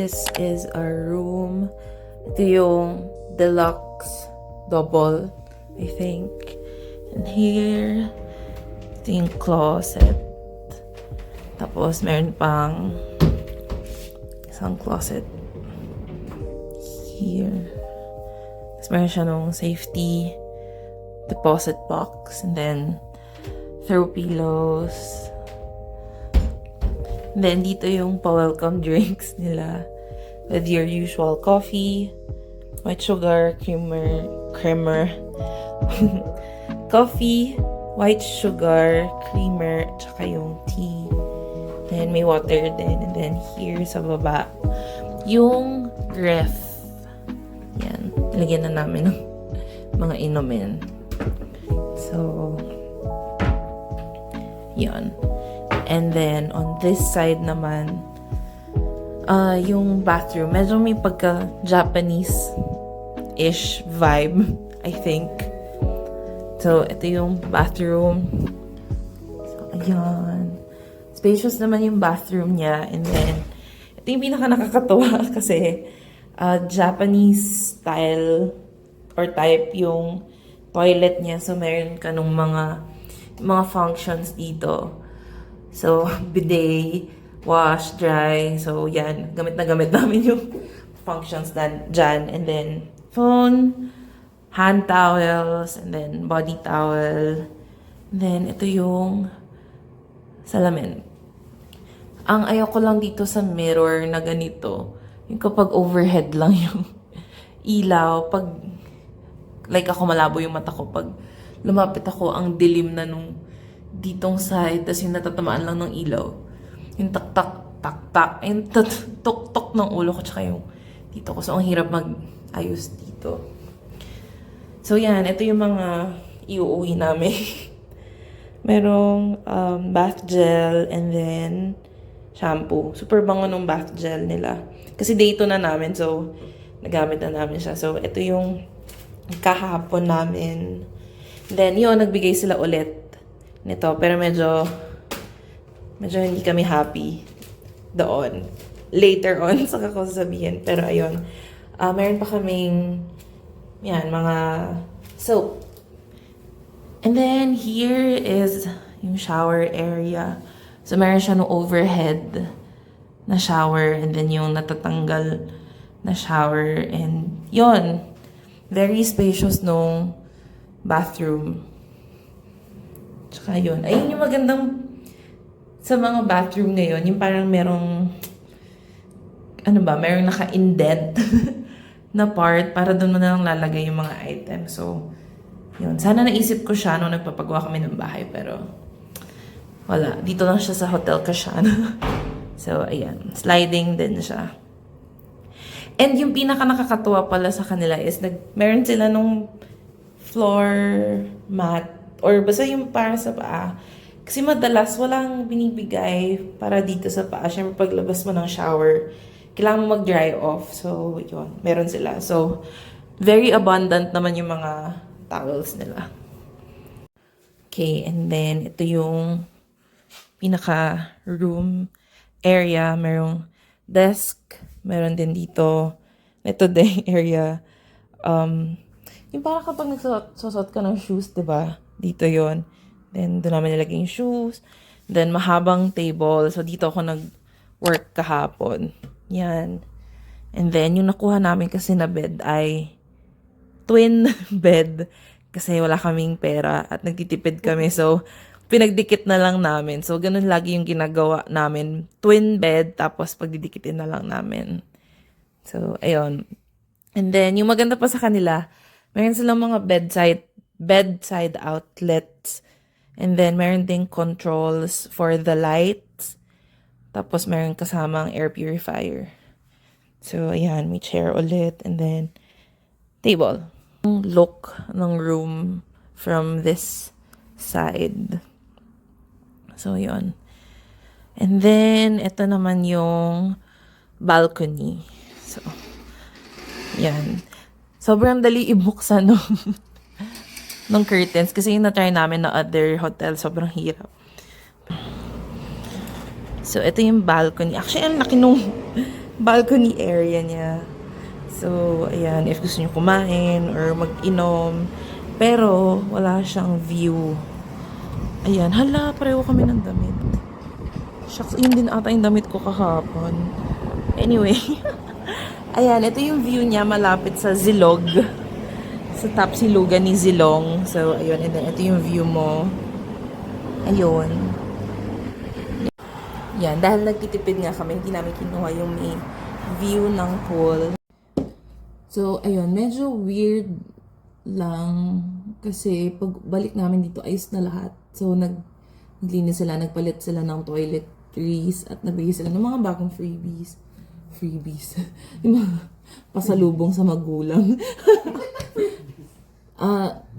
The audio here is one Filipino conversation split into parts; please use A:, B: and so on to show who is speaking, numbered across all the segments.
A: this is our room. Ito yung deluxe double, I think. And here, ito yung closet. Tapos, meron pang isang closet here. Tapos, meron siya nung safety deposit box. And then, throw pillows. And then, dito yung pa-welcome drinks nila. With your usual coffee, white sugar, creamer, coffee, white sugar, creamer, tsaka yung tea. Then, may water din. And then, here sa baba, yung ref. Yan. Nilagyan na namin ng mga inumin. So, yan. And then, on this side naman, yung bathroom, medyo may pagka-Japanese-ish vibe, I think. So, ito yung bathroom. So, ayan. Spacious naman yung bathroom niya. And then, ito yung pinaka-nakakatawa kasi Japanese style or type yung toilet niya. So, meron ka nung mga functions dito. So, bidet, wash, dry. So, yan. Gamit na gamit namin yung functions dyan. And then, phone, hand towels, and then body towel. And then, ito yung salamin. Ang ayoko lang dito sa mirror na ganito, yung kapag overhead lang yung ilaw. Pag, like ako malabo yung mata ko, pag lumapit ako, ang dilim na nung ditong side, tas yung natatamaan lang ng ilaw. Yung tak-tak, yung tuk-tuk ng ulo ko, tsaka yung dito ko. So, ang hirap mag-ayos dito. So, yan. Ito yung mga iuuwi namin. Merong bath gel and then shampoo. Super bango nung bath gel nila. Kasi dito na namin, so nagamit na namin siya. So, ito yung kahapon namin. Then, yun, nagbigay sila ulit nito. Pero medyo hindi kami happy doon. Later on, saka ko sasabihin. Pero ayun, meron pa kaming yan, mga soap. And then, here is yung shower area. So, meron siya no overhead na shower. And then, yung natatanggal na shower. And yun, very spacious nung bathroom. Tsaka yun. Ayun yung magandang sa mga bathroom ngayon. Yung parang merong merong naka-indent na part para doon mo na lang lalagay yung mga items. So, yun. Sana naisip ko siya nung nagpapagawa kami ng bahay. Pero, wala. Dito lang siya sa Hotel Kashana. So, ayan. Sliding din siya. And yung pinaka nakakatuwa pala sa kanila is meron sila nung floor mat or basta yung para sa paa. Kasi madalas walang binibigay para dito sa paa. Siyempre paglabas mo ng shower, kailangan mo mag-dry off. So, yun. Meron sila. So, very abundant naman yung mga towels nila. Okay, and then ito yung pinaka-room area. Merong desk. Meron din dito. Ito din area. Yung parang kapag nagsusot ka ng shoes, diba? Dito yon. Then, doon namin nilagay yung shoes. Then, mahabang table. So, dito ako nag-work kahapon. Yan. And then, yung nakuha namin kasi na bed ay twin bed. Kasi wala kaming pera at nagtitipid kami. So, pinagdikit na lang namin. So, ganun lagi yung ginagawa namin. Twin bed, tapos pagdidikitin na lang namin. So, ayun. And then, yung maganda pa sa kanila, meron silang mga bedside outlets. And then, meron ding controls for the lights. Tapos, meron kasamang air purifier. So, ayan, may chair ulit. And then, table. Look ng room from this side. So, yun. And then, ito naman yung balcony. So, yan. Sobrang dali ibuksan ng curtains. Kasi yung na-try namin na other hotel, sobrang hirap. So, ito yung balcony. Actually, ang laki nung balcony area niya. So, ayan, if gusto niyo kumain or mag-inom. Pero, wala siyang view. Ayan, hala, pareho kami ng damit. Shucks, yun din ata yung damit ko kahapon. Anyway, ayan, ito yung view niya malapit sa Zilog. Sa top silugan ni Zilong. So, ayun, and then ito yung view mo. Ayun. Yan, dahil nagtitipid nga kami, hindi namin kinuha yung may view ng pool. So, ayun, medyo weird lang kasi pagbalik namin dito, ayos na lahat. So, naglinis sila, nagpalit sila ng toiletries at nagbigay sila ng mga bagong freebies. Freebies. Yung mga pasalubong sa magulang.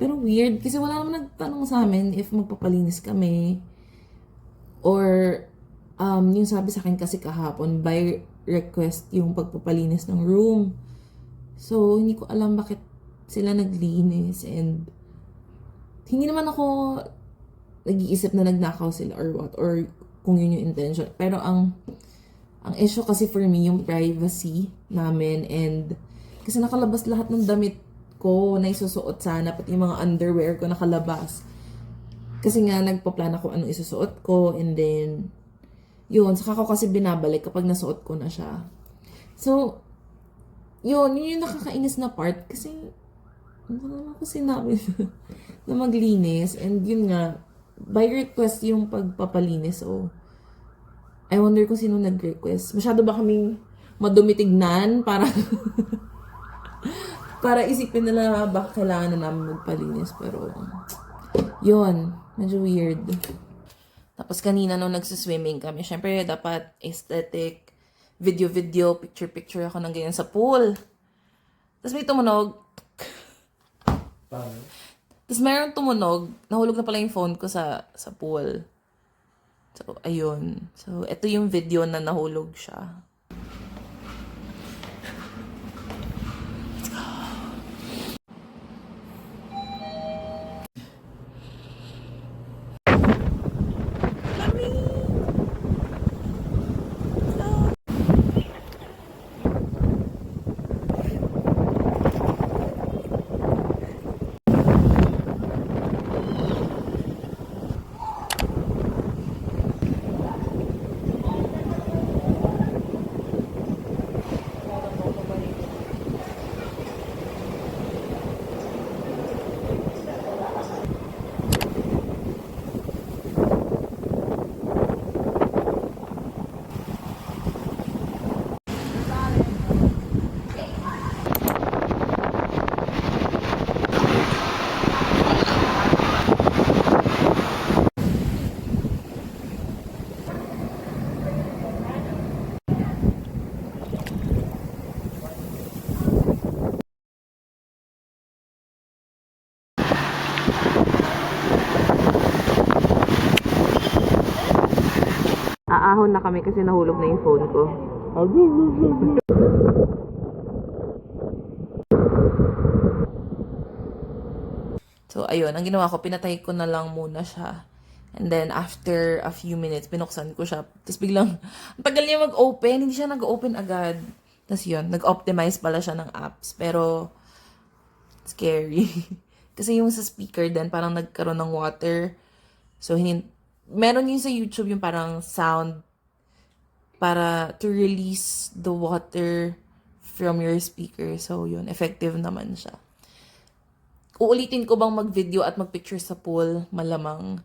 A: Pero weird kasi wala naman nagtanong sa amin if magpapalinis kami or yung sabi sa akin kasi kahapon by request yung pagpapalinis ng room. So, hindi ko alam bakit sila naglinis and hindi naman ako nag-iisip na nagnakaw sila or what or kung yun yung intention. Pero ang issue kasi for me yung privacy namin and kasi nakalabas lahat ng damit ko na isusuot sana pati yung mga underwear ko nakalabas. Kasi nga nagpa-plan ako anong isusuot ko and then yun, saka ko kasi binabalik kapag nasuot ko na siya. So, yun yung nakakainis na part kasi ano naman ako sinabi na maglinis and yun nga by request yung pagpapalinis. So I wonder kung sino nag-request. Masyado ba kaming madumitignan para para isipin nila baka kailangan na namin magpalinis. Pero yun, medyo weird. Tapos kanina nung nagsiswimming kami, syempre dapat aesthetic, video, picture ako ng ganyan sa pool. Tapos may tumunog. Tapos mayroon tumunog, nahulog na pala yung phone ko sa pool. So, ayun. So, ito yung video na nahulog siya. Aahon na kami kasi nahulog na yung phone ko. So, ayun. Ang ginawa ko, pinatay ko na lang muna siya. And then, after a few minutes, binuksan ko siya. Tapos biglang, ang tagal niya mag-open. Hindi siya nag-open agad. Tapos yun, nag-optimize pala siya ng apps. Pero, scary. Kasi yung sa speaker din, parang nagkaroon ng water. So, meron yun sa YouTube yung parang sound para to release the water from your speaker. So, yun, effective naman siya. Uulitin ko bang mag-video at mag-picture sa pool? Malamang.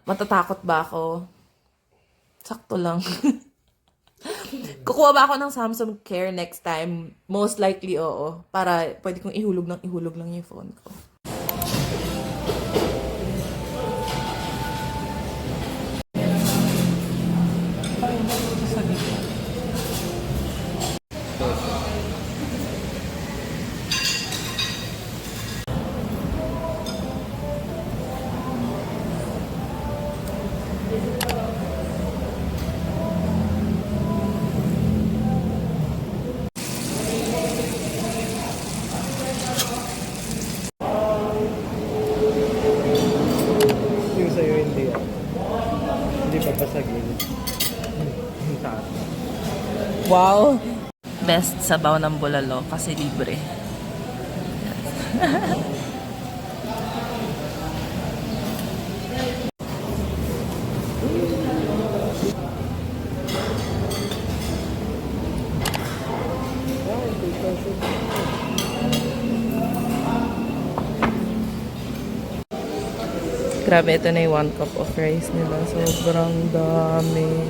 A: Matatakot ba ako? Sakto lang. Kukuha ba ako ng Samsung Care next time? Most likely, oo. Para pwede kong ihulog lang yung phone ko. Wow! Best sabaw ng bulalo kasi libre. Grabe, ito na yung 1 cup of rice nila. Sobrang dami.